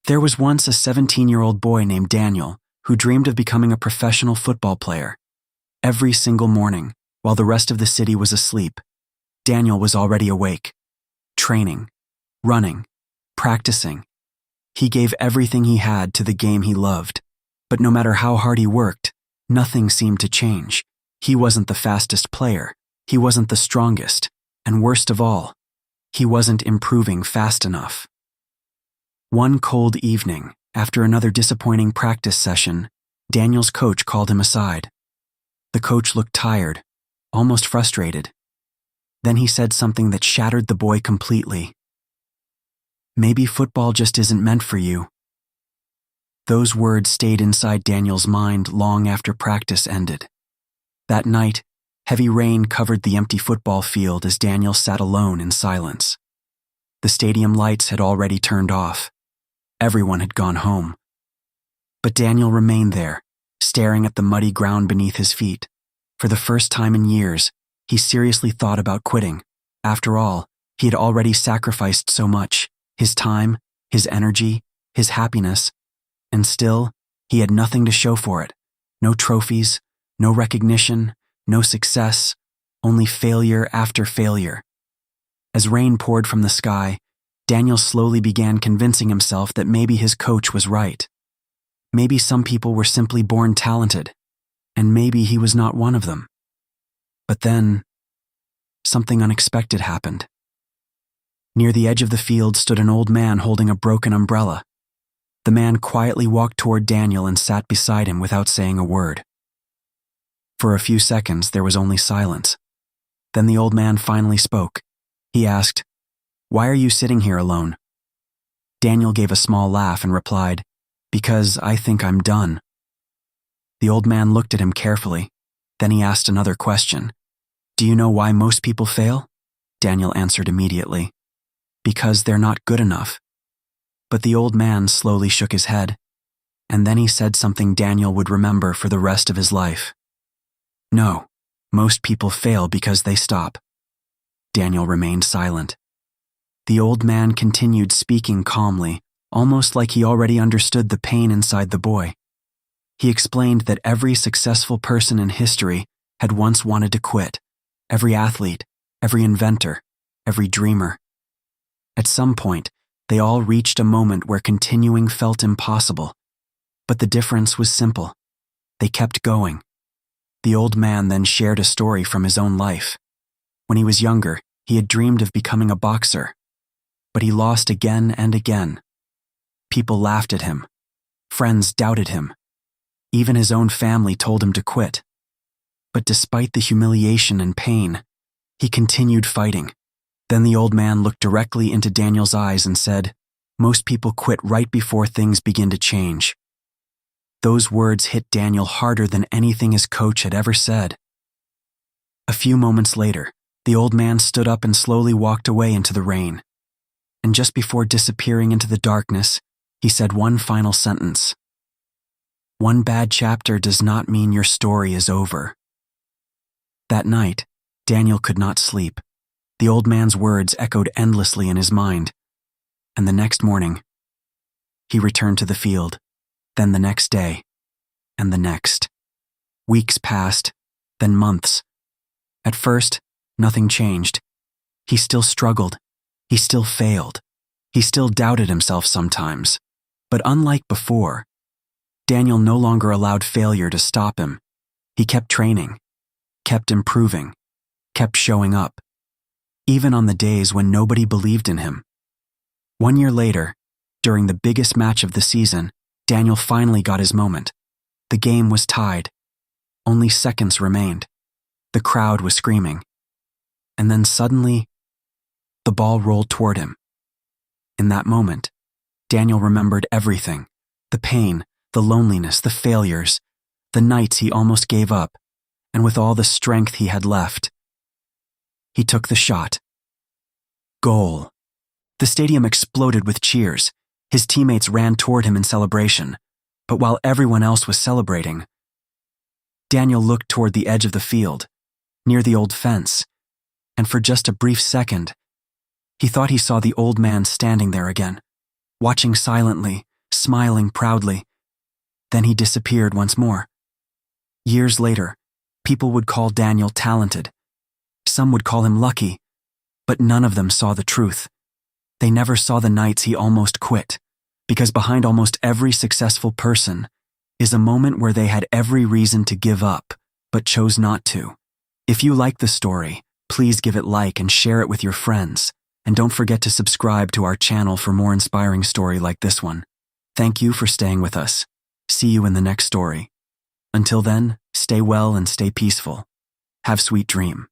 There was once a 17-year-old boy named Daniel who dreamed of becoming a professional football player. Every single morning, while the rest of the city was asleep, Daniel was already awake, training, running, practicing. He gave everything he had to the game he loved, but no matter how hard he worked, nothing seemed to change. He wasn't the fastest player, he wasn't the strongest, and worst of all, he wasn't improving fast enough. One cold evening, after another disappointing practice session, Daniel's coach called him aside. The coach looked tired, almost frustrated. Then he said something that shattered the boy completely. "Maybe football just isn't meant for you." Those words stayed inside Daniel's mind long after practice ended. That night, heavy rain covered the empty football field as Daniel sat alone in silence. The stadium lights had already turned off. Everyone had gone home. But Daniel remained there, staring at the muddy ground beneath his feet. For the first time in years, he seriously thought about quitting. After all, he had already sacrificed so much: his time, his energy, his happiness, and still, he had nothing to show for it. No trophies, no recognition, no success, only failure after failure. As rain poured from the sky, Daniel slowly began convincing himself that maybe his coach was right. Maybe some people were simply born talented, and maybe he was not one of them. But then, something unexpected happened. Near the edge of the field stood an old man holding a broken umbrella. The man quietly walked toward Daniel and sat beside him without saying a word. For a few seconds, there was only silence. Then the old man finally spoke. He asked, "Why are you sitting here alone?" Daniel gave a small laugh and replied, "Because I think I'm done." The old man looked at him carefully. Then he asked another question. "Do you know why most people fail?" Daniel answered immediately, "Because they're not good enough." But the old man slowly shook his head, and then he said something Daniel would remember for the rest of his life. "No, most people fail because they stop." Daniel remained silent. The old man continued speaking calmly, almost like he already understood the pain inside the boy. He explained that every successful person in history had once wanted to quit. Every athlete, every inventor, every dreamer. At some point, they all reached a moment where continuing felt impossible. But the difference was simple. They kept going. The old man then shared a story from his own life. When he was younger, he had dreamed of becoming a boxer. But he lost again and again. People laughed at him. Friends doubted him. Even his own family told him to quit. But despite the humiliation and pain, he continued fighting. Then the old man looked directly into Daniel's eyes and said, "Most people quit right before things begin to change." Those words hit Daniel harder than anything his coach had ever said. A few moments later, the old man stood up and slowly walked away into the rain. And just before disappearing into the darkness, he said one final sentence. "One bad chapter does not mean your story is over." That night, Daniel could not sleep. The old man's words echoed endlessly in his mind. And the next morning, he returned to the field, then the next day, and the next. Weeks passed, then months. At first, nothing changed. He still struggled. He still failed. He still doubted himself sometimes. But unlike before, Daniel no longer allowed failure to stop him. He kept training, kept improving, kept showing up, even on the days when nobody believed in him. 1 year later, during the biggest match of the season, Daniel finally got his moment. The game was tied. Only seconds remained. The crowd was screaming. And then suddenly, the ball rolled toward him. In that moment, Daniel remembered everything: the pain, the loneliness, the failures, the nights he almost gave up, and with all the strength he had left, he took the shot. Goal. The stadium exploded with cheers. His teammates ran toward him in celebration. But while everyone else was celebrating, Daniel looked toward the edge of the field, near the old fence, and for just a brief second, he thought he saw the old man standing there again, watching silently, smiling proudly. Then he disappeared once more. Years later, people would call Daniel talented. Some would call him lucky, but none of them saw the truth. They never saw the nights he almost quit, because behind almost every successful person is a moment where they had every reason to give up, but chose not to. If you like the story, please give it a like and share it with your friends. And don't forget to subscribe to our channel for more inspiring story like this one. Thank you for staying with us. See you in the next story. Until then, stay well and stay peaceful. Have sweet dream.